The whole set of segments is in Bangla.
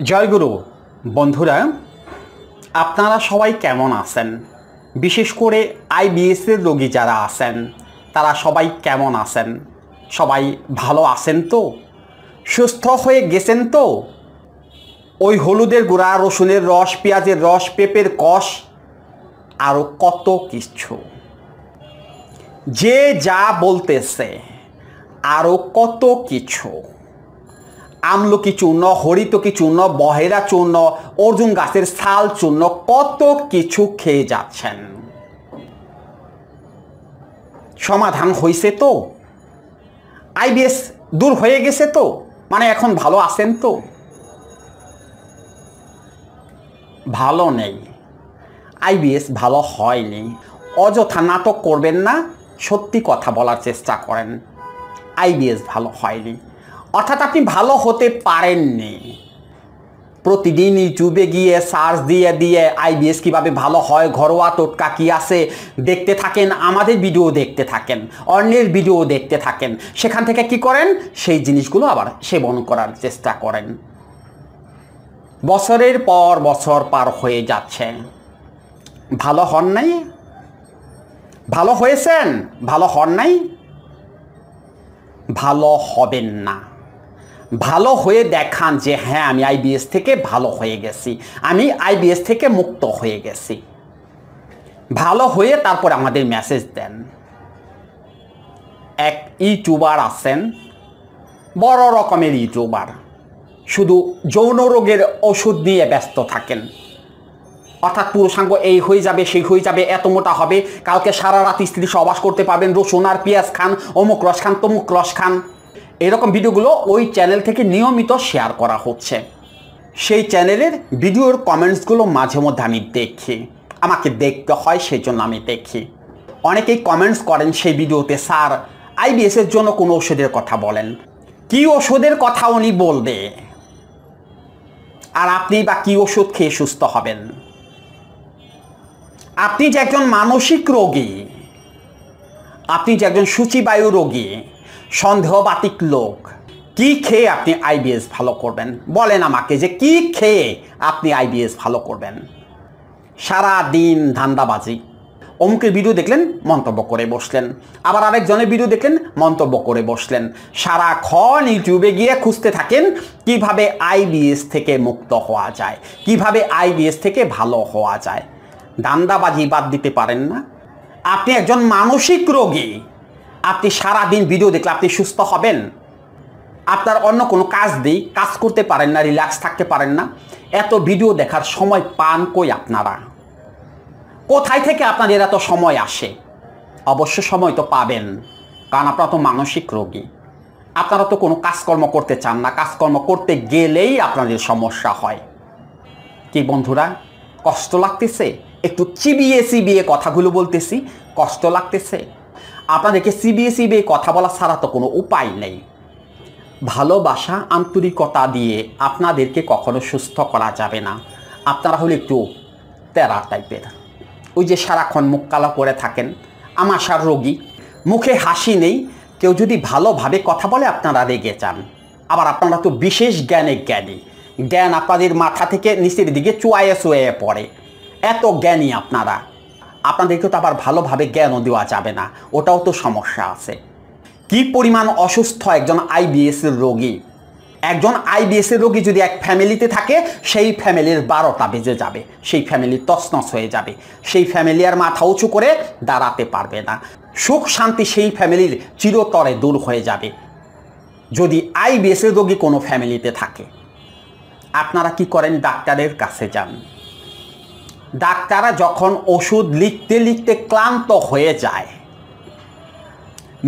জয়গুরু বন্ধুরা, আপনারা সবাই কেমন আছেন? বিশেষ করে আইবিএসের রোগী যারা আছেন তারা সবাই কেমন আছেন? সবাই ভালো আছেন তো? সুস্থ হয়ে গেছেন তো? ওই হলুদের গুঁড়া, রসুনের রস, পেঁয়াজের রস, পেঁপের কষ, আরও কত কিছু যে যা বলতেছে, আরও কত কিছু, আমলকি চূর্ণ, হরিতকি চূর্ণ, বহেরা চূর্ণ, অর্জুন গাছের ছাল চূর্ণ, কত কিছু খেয়ে যাচ্ছেন। সমাধান হয়েছে তো? আইবিএস দূর হয়ে গেছে তো? মানে এখন ভালো আছেন তো? ভালো নেই, আইবিএস ভালো হয়নি। অযথা নাটক করবেন না, সত্যি কথা বলার চেষ্টা করেন। আইবিএস ভালো হয়নি, অর্থাৎ আপনি ভালো হতে পারেননি। প্রতিদিন ইউটিউবে গিয়ে সার্চ দিয়ে দিয়ে আইবিএস কীভাবে ভালো হয়, ঘরোয়া টোটকা কী আছে দেখতে থাকেন, আমাদের ভিডিও দেখতে থাকেন, অন্যের ভিডিও দেখতে থাকেন। সেখান থেকে কি করেন? সেই জিনিসগুলো আবার সেবন করার চেষ্টা করেন। বছরের পর বছর পার হয়ে যাচ্ছে, ভালো হন নাই? ভালো হয়েছেন? ভালো হন নাই? ভালো হবেন না। ভালো হয়ে দেখান যে হ্যাঁ, আমি আইবিএস থেকে ভালো হয়ে গেছি, আমি আইবিএস থেকে মুক্ত হয়ে গেছি। ভালো হয়ে তারপর আমাদের মেসেজ দেন। এক ইউটিউবার আছেন, বড় রকমের ইউটিউবার, শুধু যৌন রোগের ওষুধ নিয়ে ব্যস্ত থাকেন। অর্থাৎ পুরুষাঙ্গ এই হয়ে যাবে, সেই হয়ে যাবে, এত মোটা হবে, কালকে সারা রাত স্ত্রী সহবাস করতে পারবেন, রসুন আর পেঁয়াজ খান, অমুক রস খান, তমুক রস খান। এরকম ভিডিওগুলো ওই চ্যানেল থেকে নিয়মিত শেয়ার করা হচ্ছে। সেই চ্যানেলের ভিডিওর কমেন্টসগুলো মাঝে মধ্যে আমি দেখি, আমাকে দেখতে হয়, সেই জন্য আমি দেখি। অনেকেই কমেন্টস করেন সেই ভিডিওতে, স্যার আইবিএসের জন্য কোনো ওষুধের কথা বলেন। কি ওষুধের কথা উনি বলবে? আর আপনি বা কি ওষুধ খেয়ে সুস্থ হবেন? আপনি যে একজন মানসিক রোগী, আপনি যে একজন সূচিবায়ু রোগী, সন্দেহবাতিক লোক, কি খেয়ে আপনি আইবিএস ভালো করবেন? বলেন আমাকে, যে কি খেয়ে আপনি আইবিএস ভালো করবেন? সারা দিন ধান্দাবাজি। অমুকের ভিডিও দেখলেন, মন্তব্য করে বসলেন, আবার আরেকজনের ভিডিও দেখলেন, মন্তব্য করে বসলেন। সারাক্ষণ ইউটিউবে গিয়ে খুঁজতে থাকেন কিভাবে আইবিএস থেকে মুক্ত হওয়া যায়, কিভাবে আইবিএস থেকে ভালো হওয়া যায়। ধান্দাবাজি বাদ দিতে পারেন না? আপনি একজন মানসিক রোগী, আপনি সারাদিন ভিডিও দেখলে আপনি সুস্থ হবেন? আপনার অন্য কোনো কাজ নেই, কাজ করতে পারেন না, রিল্যাক্স থাকতে পারেন না, এত ভিডিও দেখার সময় পান কই আপনারা? কোথায় থেকে আপনাদের এত সময় আসে? অবশ্য সময় তো পাবেন, কারণ আপনারা তো মানসিক রোগী। আপনারা তো কোনো কাজকর্ম করতে চান না, কাজকর্ম করতে গেলেই আপনাদের সমস্যা হয়। কি বন্ধুরা, কষ্ট লাগতেছে? একটু চিবিয়ে চিবিয়ে কথাগুলো বলতেছি, কষ্ট লাগতেছে? আপনাদেরকে চিবিয়ে চিবিয়ে কথা বলা ছাড়া তো কোনো উপায় নেই। ভালোবাসা, আন্তরিকতা দিয়ে আপনাদেরকে কখনো সুস্থ করা যাবে না। আপনারা হলে একটু তেরা টাইপের, ওই যে সারাক্ষণ মুখ কালো করে থাকেন, আমাশার রোগী, মুখে হাসি নেই। কেউ যদি ভালোভাবে কথা বলে আপনারা রেগে যান। আবার আপনারা তো বিশেষ জ্ঞানে জ্ঞানী, জ্ঞান আপনাদের মাথা থেকে নিচের দিকে চুয়ায়ে চুয়ায়ে পড়ে, এত জ্ঞানী আপনারা। আপনাদেরকে তো আবার ভালোভাবে জ্ঞানও দেওয়া যাবে না, ওটাও তো সমস্যা আছে। কি পরিমাণ অসুস্থ একজন আইবিএসের রোগী! একজন আইবিএসের রোগী যদি এক ফ্যামিলিতে থাকে, সেই ফ্যামিলির 12টা বেজে যাবে, সেই ফ্যামিলি তছনছ হয়ে যাবে, সেই ফ্যামিলি আর মাথা উঁচু করে দাঁড়াতে পারবে না। সুখ শান্তি সেই ফ্যামিলির চিরতরে দূর হয়ে যাবে যদি আইবিএসের রোগী কোনো ফ্যামিলিতে থাকে। আপনারা কি করেন? ডাক্তারের কাছে যান। ডাক্তাররা যখন ওষুধ লিখতে লিখতে ক্লান্ত হয়ে যায়,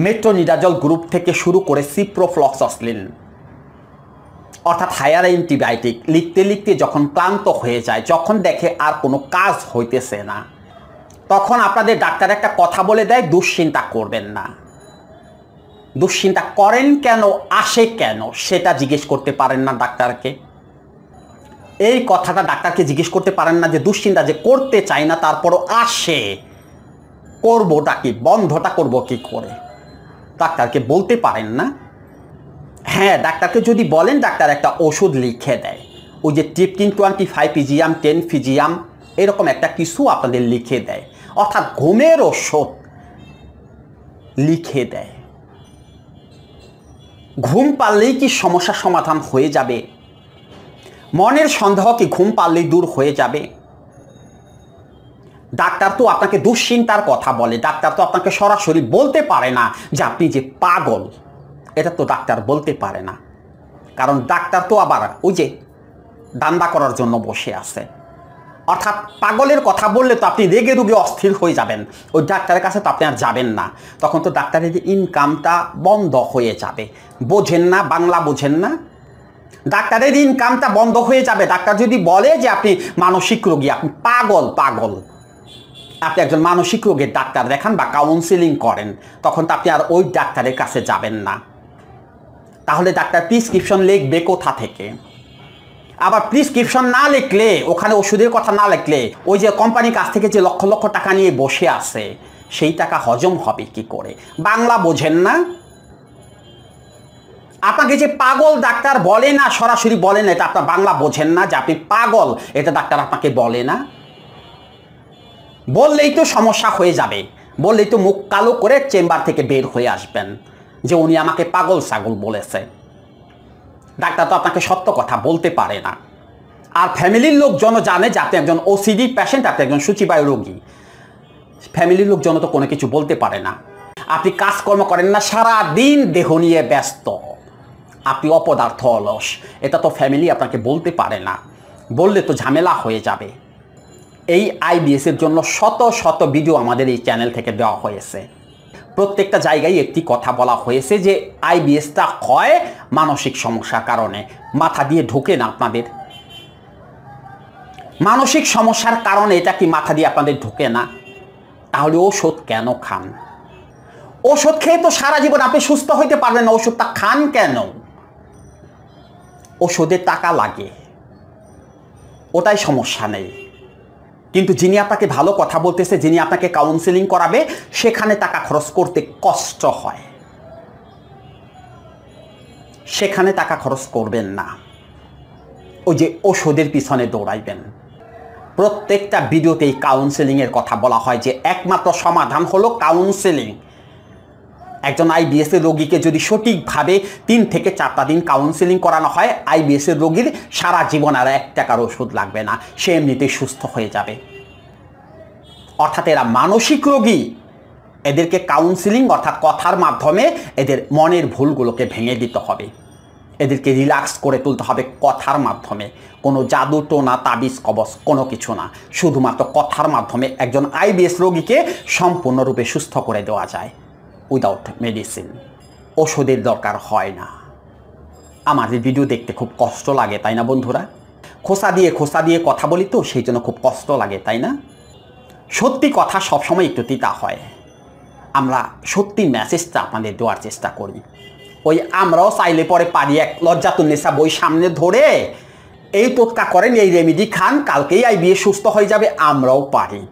মেট্রোনিডাজল গ্রুপ থেকে শুরু করে সিপ্রোফ্লক্সাসিলিন অর্থাৎ হায়ার অ্যান্টিবায়োটিক লিখতে লিখতে যখন ক্লান্ত হয়ে যায়, যখন দেখে আর কোনো কাজ হইতেছে না, তখন আপনাদের ডাক্তার একটা কথা বলে দেয়, দুশ্চিন্তা করবেন না। দুশ্চিন্তা করেন কেন, আসে কেন, সেটা জিজ্ঞেস করতে পারেন না ডাক্তারকে? এই কথাটা ডাক্তারকে জিজ্ঞেস করতে পারেন না যে দুশ্চিন্তা যে করতে চাই না, তারপরও আসে, করবোটা কি, বন্ধটা করবো কি করে? ডাক্তারকে বলতে পারেন না? হ্যাঁ, ডাক্তারকে যদি বলেন, ডাক্তার একটা ওষুধ লিখে দেয়, ওই যে ট্রিপটিন 25 পিজিয়াম 10 ফিজিয়াম এরকম একটা কিছু আপনাদের লিখে দেয়, অর্থাৎ ঘুমের ওষুধ লিখে দেয়। ঘুম পারলেই কি সমস্যার সমাধান হয়ে যাবে? মনের সন্দেহ কি ঘুম পারলেই দূর হয়ে যাবে? ডাক্তার তো আপনাকে দুশ্চিন্তার কথা বলে, ডাক্তার তো আপনাকে সরাসরি বলতে পারে না যে আপনি যে পাগল, এটা তো ডাক্তার বলতে পারে না। কারণ ডাক্তার তো আবার ওই যে দান্দা করার জন্য বসে আছে। অর্থাৎ পাগলের কথা বললে তো আপনি রেগে রুগে অস্থির হয়ে যাবেন, ওই ডাক্তারের কাছে তো আপনি আর যাবেন না, তখন তো ডাক্তারের ইনকামটা বন্ধ হয়ে যাবে। বোঝেন না, বাংলা বোঝেন না? ডাক্তারের ইনকামটা বন্ধ হয়ে যাবে। ডাক্তার যদি বলে যে আপনি মানসিক রোগী, আপনি পাগল, আপনি একজন মানসিক রোগের ডাক্তার দেখান বা কাউন্সিলিং করেন, তখন তো আপনি আর ওই ডাক্তারের কাছে যাবেন না। তাহলে ডাক্তার প্রেসক্রিপশন লিখবে কোথা থেকে? আবার প্রেসক্রিপশন না লিখলে, ওখানে ওষুধের কথা না লিখলে, ওই যে কোম্পানির কাছ থেকে যে লক্ষ লক্ষ টাকা নিয়ে বসে আছে, সেই টাকা হজম হবে কি করে? বাংলা বোঝেন না? আপনাকে যে পাগল ডাক্তার বলে না, সরাসরি বলে না, এটা আপনার বাংলা বোঝেন না যে আপনি পাগল, এটা ডাক্তার আপনাকে বলে না। বললেই তো সমস্যা হয়ে যাবে, বললেই তো মুখ কালো করে চেম্বার থেকে বের হয়ে আসবেন যে উনি আমাকে পাগল ছাগল বলেছে। ডাক্তার তো আপনাকে সত্য কথা বলতে পারে না। আর ফ্যামিলির লোকজন জানে যে আপনি একজন ওসিডি পেশেন্ট, আপনি একজন সূচিবায়ু রোগী। ফ্যামিলির লোকজন তো কোনো কিছু বলতে পারে না। আপনি কাজকর্ম করেন না, সারা দিন দেহ নিয়ে ব্যস্ত, আপনি অপদার্থ অলস, এটা তো ফ্যামিলি আপনাকে বলতে পারে না। বললে তো ঝামেলা হয়ে যাবে। এই আইবিএস এর জন্য শত শত ভিডিও আমাদের এই চ্যানেল থেকে দেওয়া হয়েছে। প্রত্যেকটা জায়গায় একটি কথা বলা হয়েছে যে আইবিএসটা হয় মানসিক সমস্যার কারণে। মাথা দিয়ে ঢোকে না আপনাদের? মানসিক সমস্যার কারণে এটা কি মাথা দিয়ে আপনাদের ঢোকে না? তাহলে ওষুধ কেন খান? ওষুধ খেয়ে তো সারা জীবন আপনি সুস্থ হইতে পারবেন না, ওষুধটা খান কেন? ওষুধের টাকা লাগে, ওটাই সমস্যা নেই, কিন্তু যিনি আপনাকে ভালো কথা বলতেছে, যিনি আপনাকে কাউন্সেলিং করাবে, সেখানে টাকা খরচ করতে কষ্ট হয়। সেখানে টাকা খরচ করবেন না, ওই যে ওষুধের পিছনে দৌড়াইবেন। প্রত্যেকটা ভিডিওতে এই কাউন্সেলিংয়ের কথা বলা হয় যে একমাত্র সমাধান হলো কাউন্সেলিং। একজন আইবিএস এর রোগীকে যদি সঠিকভাবে 3 থেকে 4টা দিন কাউন্সেলিং করানো হয়, আইবিএস এর রোগীর সারা জীবন আর 1 টাকার ওষুধ লাগবে না, সে এমনিতেই সুস্থ হয়ে যাবে। অর্থাৎ এরা মানসিক রোগী, এদেরকে কাউন্সেলিং অর্থাৎ কথার মাধ্যমে এদের মনের ভুলগুলোকে ভেঙে দিতে হবে, এদেরকে রিল্যাক্স করে তুলতে হবে কথার মাধ্যমে। কোনো জাদু টোনা তাবিজ কবজ কোনো কিছু না, শুধুমাত্র কথার মাধ্যমে একজন আইবিএস রোগীকে সম্পূর্ণরূপে সুস্থ করে দেওয়া যায় উইদাউট মেডিসিন। ওষুধের দরকার হয় না। আমাদের ভিডিও দেখতে খুব কষ্ট লাগে, তাই না বন্ধুরা? খোসা দিয়ে কথা বলি তো, সেই জন্য খুব কষ্ট লাগে, তাই না? সত্যি কথা সবসময় একটু তিতা হয়। আমরা সত্যি মেসেজটা আপনাদের দেওয়ার চেষ্টা করি। ওই আমরাও চাইলে পরে পারি এক লজ্জাতুন্নেসা বই সামনে ধরে এই টোটকা করেন, এই রেমেডি খান, কালকেই আইবিএস সুস্থ হয়ে যাবে, আমরাও পারি।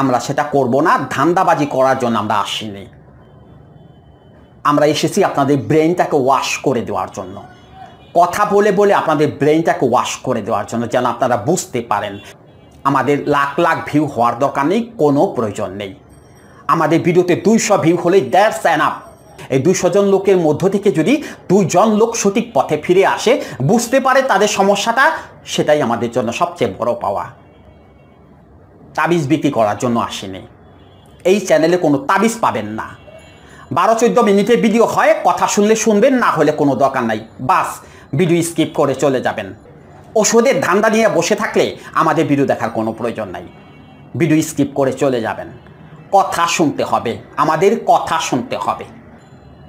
আমরা সেটা করব না, ধান্দাবাজি করার জন্য আমরা আসিনি। আমরা এসেছি আপনাদের ব্রেনটাকে ওয়াশ করে দেওয়ার জন্য, কথা বলে বলে আপনাদের ব্রেনটাকে ওয়াশ করে দেওয়ার জন্য, যেন আপনারা বুঝতে পারেন। আমাদের লাখ লাখ ভিউ হওয়ার দরকার নেই, কোনো প্রয়োজন নেই। আমাদের ভিডিওতে 200 ভিউ হলেই দ্যাটস এনাফ। এই 200 জন লোকের মধ্য থেকে যদি 2 জন লোক সঠিক পথে ফিরে আসে, বুঝতে পারে তাদের সমস্যাটা, সেটাই আমাদের জন্য সবচেয়ে বড় পাওয়া। তাবিজ বিক্রি করার জন্য আসেনি। এই চ্যানেলে কোনো তাবিজ পাবেন না। 12-14 মিনিটের ভিডিও হয়, কথা শুনলে শুনবেন, না হলে কোনো দরকার নাই, বাস ভিডিও স্কিপ করে চলে যাবেন। ওষুধের ধান্দা নিয়ে বসে থাকলে আমাদের ভিডিও দেখার কোনো প্রয়োজন নাই, ভিডিও স্কিপ করে চলে যাবেন। কথা শুনতে হবে, আমাদের কথা শুনতে হবে।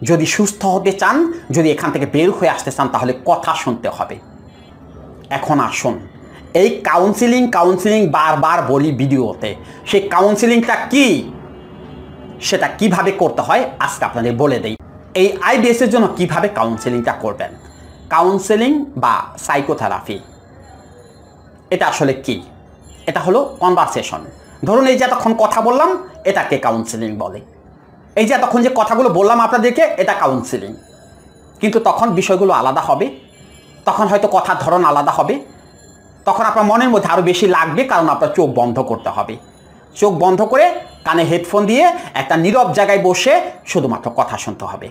যদি সুস্থ হতে চান, যদি এখান থেকে বের হয়ে আসতে চান, তাহলে কথা শুনতে হবে। এখন আসুন, এই কাউন্সিলিং বারবার বলি ভিডিওতে, সেই কাউন্সিলিংটা কি, সেটা কিভাবে করতে হয় আজকে আপনাদের বলে দেই। এই আইবিএস এর জন্য কিভাবে কাউন্সিলিংটা করবেন। কাউন্সিলিং বা সাইকোথেরাপি, এটা আসলে কি? এটা হলো কনভারসেশন। ধরুন এই যে এতক্ষণ কথা বললাম, এটাকে কাউন্সিলিং বলে। এই যে এতক্ষণ যে কথাগুলো বললাম আপনাদেরকে, এটা কাউন্সিলিং। কিন্তু তখন বিষয়গুলো আলাদা হবে, তখন হয়তো কথার ধরন আলাদা হবে, তখন আপনার মনের মধ্যে আরও বেশি লাগবে, কারণ আপনার চোখ বন্ধ করতে হবে। চোখ বন্ধ করে কানে হেডফোন দিয়ে একটা নীরব জায়গায় বসে শুধুমাত্র কথা শুনতে হবে।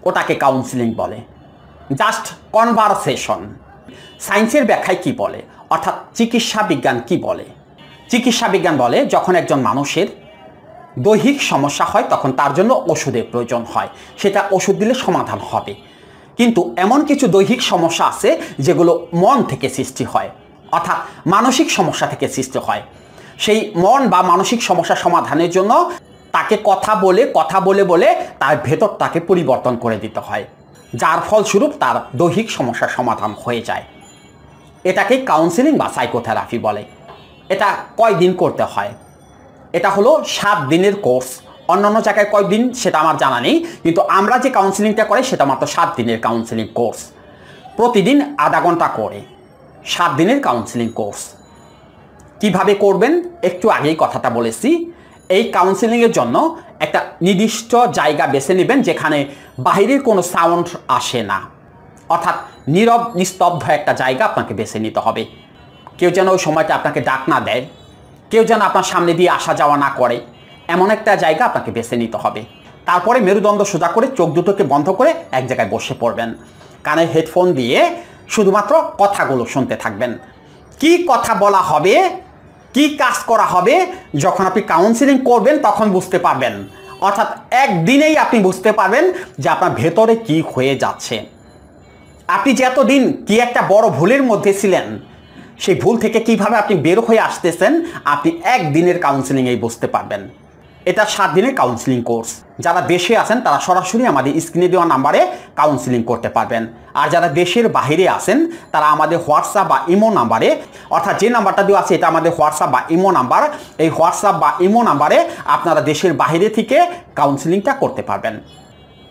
ওটাকে কাউন্সিলিং বলে, জাস্ট কনভারসেশন। সায়েন্সের ব্যাখ্যায় কি বলে, অর্থাৎ চিকিৎসা বিজ্ঞান কি বলে? চিকিৎসা বিজ্ঞান বলে যখন একজন মানুষের দৈহিক সমস্যা হয় তখন তার জন্য ওষুধের প্রয়োজন হয়, সেটা ওষুধ দিলে সমাধান হবে। কিন্তু এমন কিছু দৈহিক সমস্যা আছে যেগুলো মন থেকে সৃষ্টি হয়, অর্থাৎ মানসিক সমস্যা থেকে সৃষ্টি হয়। সেই মন বা মানসিক সমস্যা সমাধানের জন্য তাকে কথা বলে বলে তার ভেতরটাকে পরিবর্তন করে দিতে হয়, যার ফলস্বরূপ তার দৈহিক সমস্যার সমাধান হয়ে যায়। এটাকে কাউন্সিলিং বা সাইকোথেরাপি বলে। এটা কয়দিন করতে হয়? এটা হলো 7 দিনের কোর্স। অন্যান্য জায়গায় কয়দিন সেটা আমার জানা নেই, কিন্তু আমরা যে কাউন্সিলিংটা করি সেটা মাত্র 7 দিনের কাউন্সিলিং কোর্স, প্রতিদিন আধা ঘন্টা করে। 7 দিনের কাউন্সিলিং কোর্স কিভাবে করবেন একটু আগেই কথাটা বলেছি। এই কাউন্সিলিংয়ের জন্য একটা নির্দিষ্ট জায়গা বেছে নেবেন যেখানে বাহিরের কোনো সাউন্ড আসে না, অর্থাৎ নীরব নিস্তব্ধ একটা জায়গা আপনাকে বেছে নিতে হবে। কেউ যেন ওই সময়টা আপনাকে ডাক না দেয়, কেউ যেন আপনার সামনে দিয়ে আসা যাওয়া না করে, এমন একটা জায়গা আপনাকে বেছে নিতে হবে। তারপরে মেরুদণ্ড সোজা করে চোখ দুটোকে বন্ধ করে এক জায়গায় বসে পড়বেন, কানে হেডফোন দিয়ে শুধুমাত্র কথাগুলো শুনতে থাকবেন। কি কথা বলা হবে, কি কাজ করা হবে, যখন আপনি কাউন্সিলিং করবেন তখন বুঝতে পারবেন। অর্থাৎ একদিনেই আপনি বুঝতে পারবেন যে আপনার ভেতরে কি হয়ে যাচ্ছে। আপনি যে এতদিন কি একটা বড় ভুলের মধ্যে ছিলেন, সেই ভুল থেকে কিভাবে আপনি বের হয়ে আসতেছেন আপনি একদিনের কাউন্সিলিংয়েই বুঝতে পারবেন। এটা 7 দিনের কাউন্সিলিং কোর্স। যারা দেশে আছেন তারা সরাসরি আমাদের স্ক্রিনে দেওয়া নাম্বারে কাউন্সিলিং করতে পারবেন, আর যারা দেশের বাইরে আছেন তারা আমাদের হোয়াটসঅ্যাপ বা ইমো নাম্বারে, অর্থাৎ যে নাম্বারটা দেওয়া আছে এটা আমাদের হোয়াটসঅ্যাপ বা ইমো নাম্বার, এই হোয়াটসঅ্যাপ বা ইমো নাম্বারে আপনারা দেশের বাইরে থেকে কাউন্সিলিংটা করতে পারবেন।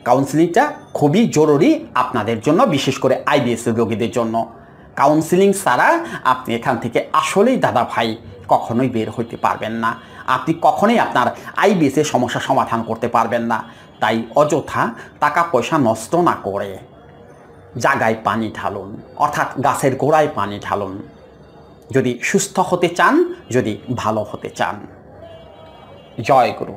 কাউন্সিলিংটা খুবই জরুরি আপনাদের জন্য, বিশেষ করে আইবিএস রোগীদের জন্য। কাউন্সিলিং ছাড়া আপনি এখান থেকে আসলেই দাদা ভাই কখনোই বের হইতে পারবেন না, আপনি কখনোই আপনার আইবিএসের সমস্যা সমাধান করতে পারবেন না। তাই অযথা টাকা পয়সা নষ্ট না করে জায়গায় পানি ঢালুন, অর্থাৎ গাছের গোড়ায় পানি ঢালুন, যদি সুস্থ হতে চান, যদি ভালো হতে চান। জয় গুরু।